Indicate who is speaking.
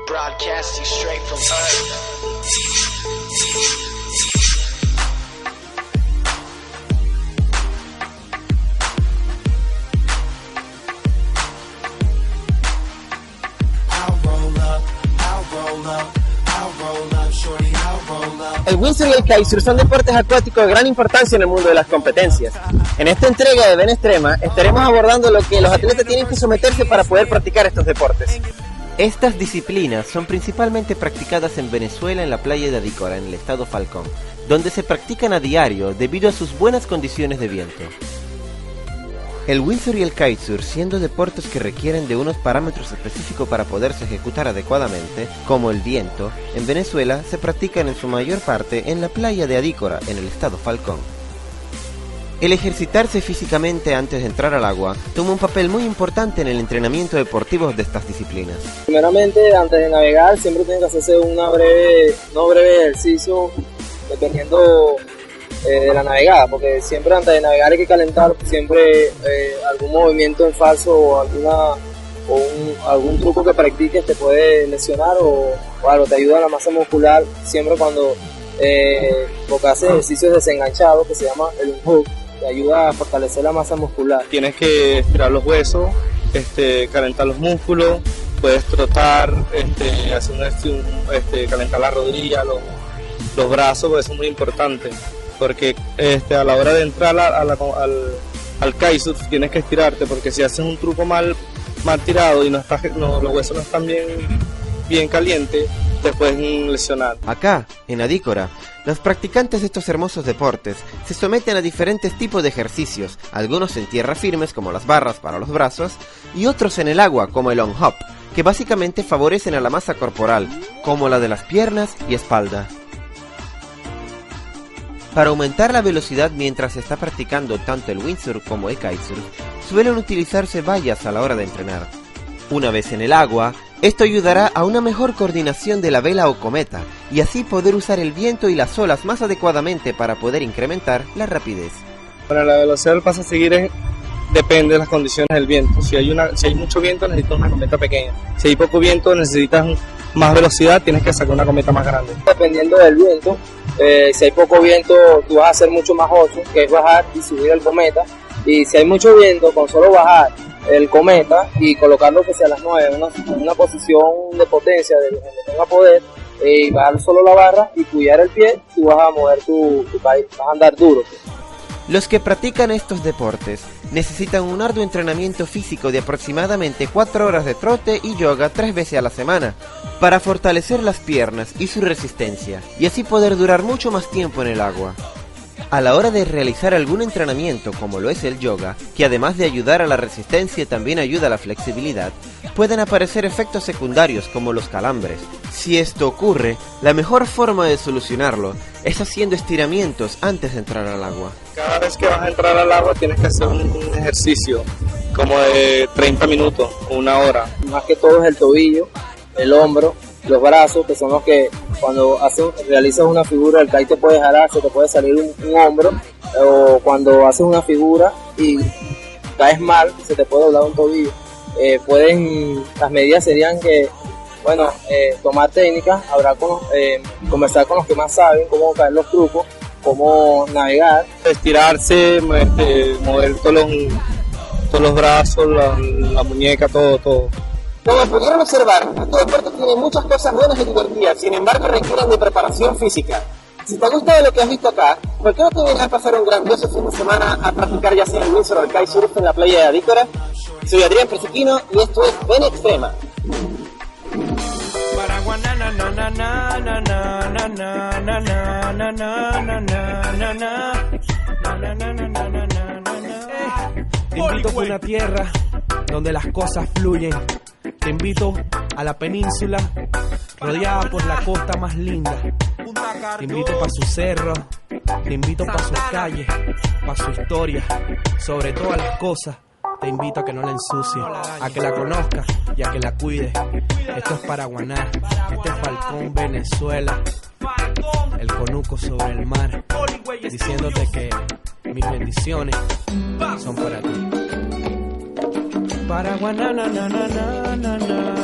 Speaker 1: Broadcasting straight from Earth.
Speaker 2: El windsurf y el kitesurf son deportes acuáticos de gran importancia en el mundo de las competencias. En esta entrega de Ben Extrema estaremos abordando lo que los atletas tienen que someterse para poder practicar estos deportes.
Speaker 3: Estas disciplinas son principalmente practicadas en Venezuela en la playa de Adícora, en el estado Falcón, donde se practican a diario debido a sus buenas condiciones de viento. El windsurf y el kitesurf, siendo deportes que requieren de unos parámetros específicos para poderse ejecutar adecuadamente, como el viento, en Venezuela se practican en su mayor parte en la playa de Adícora, en el estado Falcón. El ejercitarse físicamente antes de entrar al agua toma un papel muy importante en el entrenamiento deportivo de estas disciplinas.
Speaker 2: Primeramente, antes de navegar, siempre tiene que hacerse un breve ejercicio, dependiendo de la navegada, porque siempre antes de navegar hay que calentar siempre algún movimiento en falso o algún truco que practiques te puede lesionar o algo, te ayuda a la masa muscular siempre cuando porque haces ejercicios desenganchados que se llama el hook, te ayuda a fortalecer la masa muscular.
Speaker 4: Tienes que estirar los huesos, calentar los músculos, puedes trotar, calentar la rodilla, los brazos, pues eso es muy importante. Porque a la hora de entrar al kitesurf tienes que estirarte, porque si haces un truco mal tirado y los huesos no están bien calientes, te pueden lesionar.
Speaker 3: Acá, en Adícora, los practicantes de estos hermosos deportes se someten a diferentes tipos de ejercicios, algunos en tierra firmes como las barras para los brazos y otros en el agua como el on hop, que básicamente favorecen a la masa corporal, como la de las piernas y espalda. Para aumentar la velocidad mientras se está practicando tanto el windsurf como el kitesurf, suelen utilizarse vallas a la hora de entrenar. Una vez en el agua, esto ayudará a una mejor coordinación de la vela o cometa, y así poder usar el viento y las olas más adecuadamente para poder incrementar la rapidez.
Speaker 4: Para la velocidad del paso a seguir depende de las condiciones del viento. Si hay mucho viento, necesitas una cometa pequeña. Si hay poco viento, necesitas más velocidad, tienes que sacar una cometa más grande.
Speaker 2: Dependiendo del viento, si hay poco viento, tú vas a hacer mucho más 8, que es bajar y subir el cometa. Y si hay mucho viento, con solo bajar el cometa y colocarlo que sea a las 9 en una posición de potencia de donde tenga poder, y bajar solo la barra y cuidar el pie, tú vas a mover vas a andar duro.
Speaker 3: Los que practican estos deportes necesitan un arduo entrenamiento físico de aproximadamente 4 horas de trote y yoga 3 veces a la semana, para fortalecer las piernas y su resistencia, y así poder durar mucho más tiempo en el agua. A la hora de realizar algún entrenamiento como lo es el yoga, que además de ayudar a la resistencia también ayuda a la flexibilidad, pueden aparecer efectos secundarios como los calambres. Si esto ocurre, la mejor forma de solucionarlo es haciendo estiramientos antes de entrar al agua.
Speaker 4: Cada vez que vas a entrar al agua tienes que hacer un ejercicio como de 30 minutos o una hora.
Speaker 2: Más que todo es el tobillo, el hombro, los brazos, que son los que cuando realizas una figura el kite te puede jalar, se te puede salir un hombro, o cuando haces una figura y caes mal, se te puede doblar un tobillo. Las medidas serían que, tomar técnicas, conversar con los que más saben cómo caer los trucos, cómo navegar.
Speaker 4: Estirarse, mover todos los brazos, la muñeca, todo.
Speaker 2: Como pudieron observar, este deporte tiene muchas cosas buenas y divertidas, sin embargo requieren de preparación física. Si te ha gustado lo que has visto acá, ¿por qué no te vienes a pasar un grandioso fin de semana a practicar ya sea el windsurf o el kitesurf en la playa de Adícora? Soy Adrián Persiquino y esto es Ben Extrema.
Speaker 5: Te invito a una tierra donde las cosas fluyen. Te invito a la península rodeada por la costa más linda. Te invito para sus cerros, te invito para sus calles, para su historia. Sobre todas las cosas, te invito a que no la ensucies, a que la conozcas y a que la cuides. Esto es Paraguaná, este es Falcón, Venezuela. El conuco sobre el mar, diciéndote que mis bendiciones son para ti. Paraguaná, na, na, na, na, na, na.